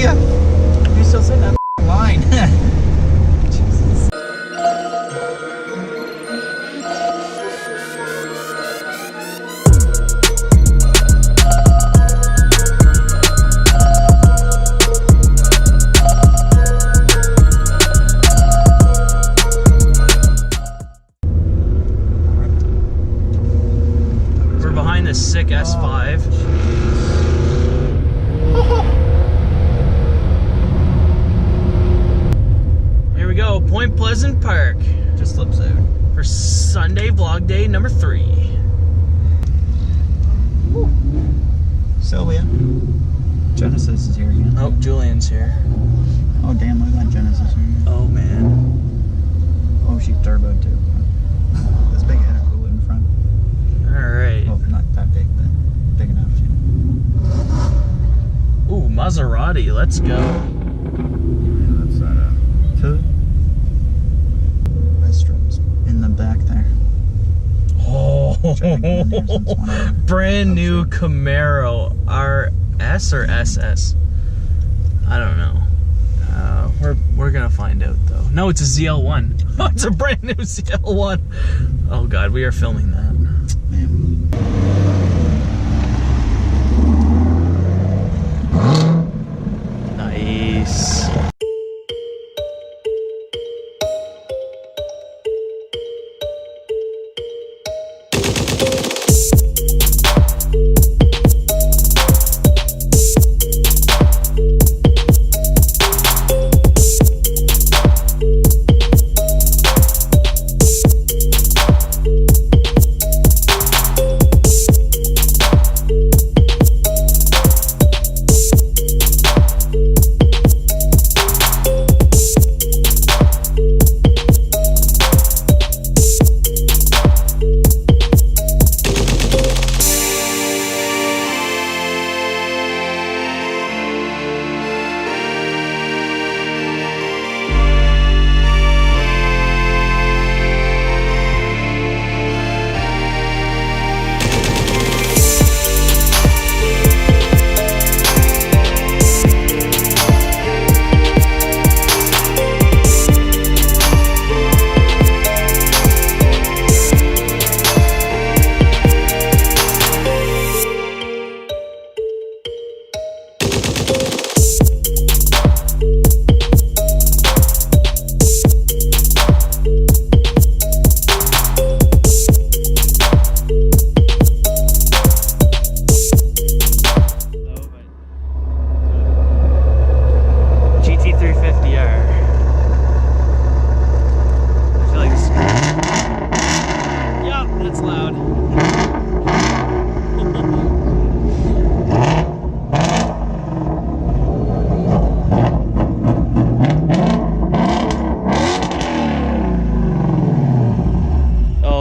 ya. You're still sitting in that line. Jesus. We're behind the sick S5. Here we go, Point Pleasant Park. Just slips out. For Sunday vlog day number 3. Woo. Sylvia. Genesis is here again. Oh, Julian's here. Oh damn, look at that Genesis here. Oh man. Oh, she's turbo too. This big intercooler in front. Alright. Well, not that big, but big enough. Ooh, Maserati, let's go. That's two restrooms in the back there. Oh, brand new shit. Camaro RS or SS? I don't know. We're gonna find out though. No, it's a ZL1. Oh, it's a brand new ZL1. Oh god, we are filming that. Man. Nice.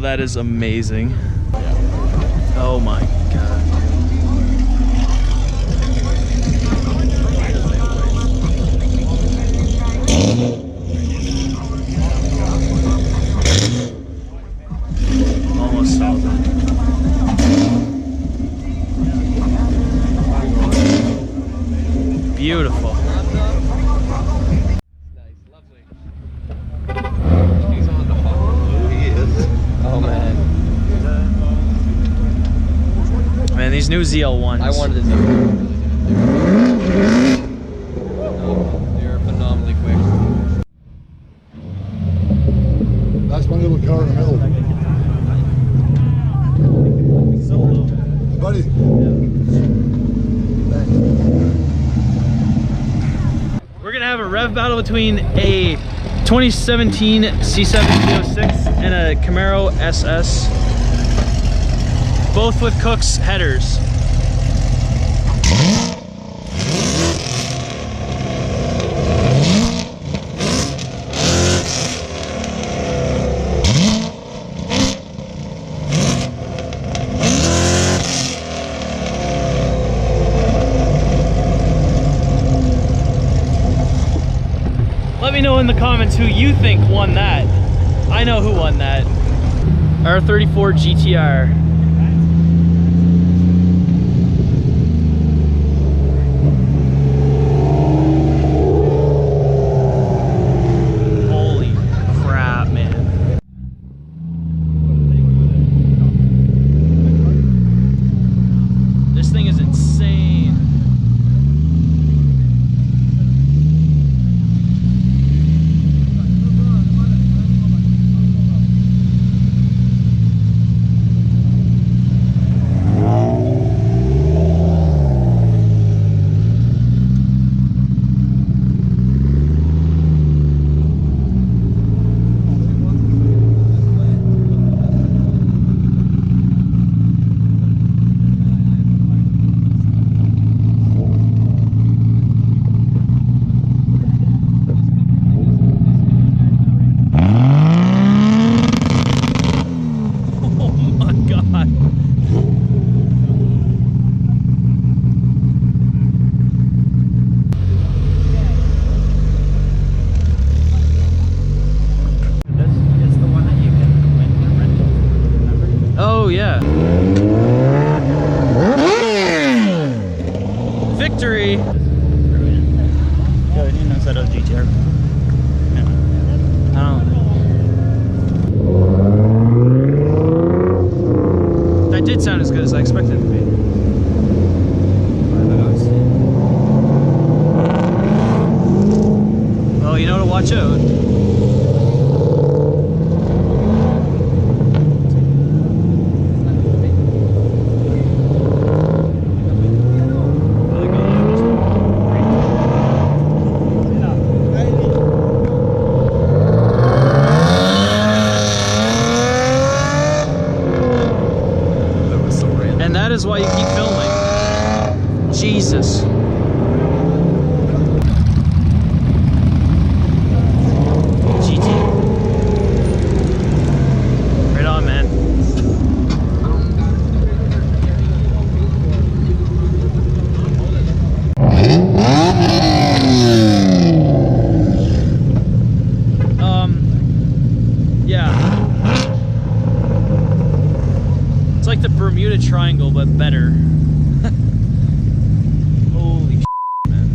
That is amazing. Oh my god. Almost solved it. Beautiful. Man, these new ZL1s. I wanted to know. They're phenomenally quick. That's my little car in the middle. Buddy. We're gonna have a rev battle between a 2017 C7 Z06 and a Camaro SS. Both with Cook's headers. Let me know in the comments who you think won that. I know who won that. R34 GTR. Well, you know to watch out. And that is why you keep filming. Jesus. GT. Right on, man. Yeah. It's like the Bermuda Triangle, but better. Holy shit, man.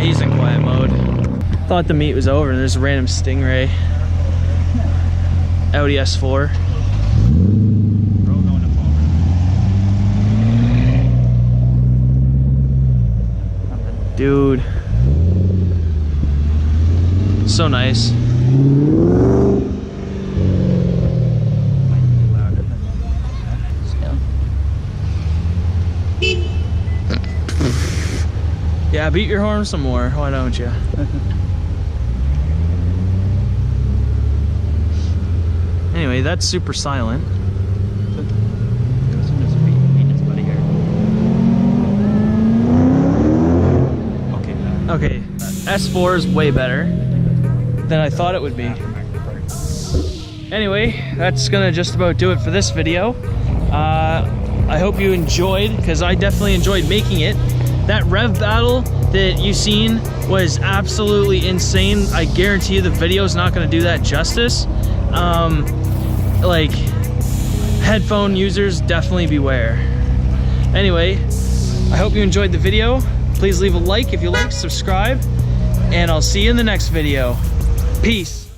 He's in quiet mode. Thought the meet was over and there's a random Stingray. Audi S4. Dude. So nice. Yeah, beat your horn some more. Why don't you? Anyway, that's super silent. Okay, S4 is way better than I thought it would be. Anyway, that's gonna just about do it for this video. I hope you enjoyed, because I definitely enjoyed making it. That rev battle that you seen was absolutely insane. I guarantee you the video's not gonna do that justice. Like, headphone users, definitely beware. Anyway, I hope you enjoyed the video. Please leave a like if you like, subscribe, and I'll see you in the next video. Peace.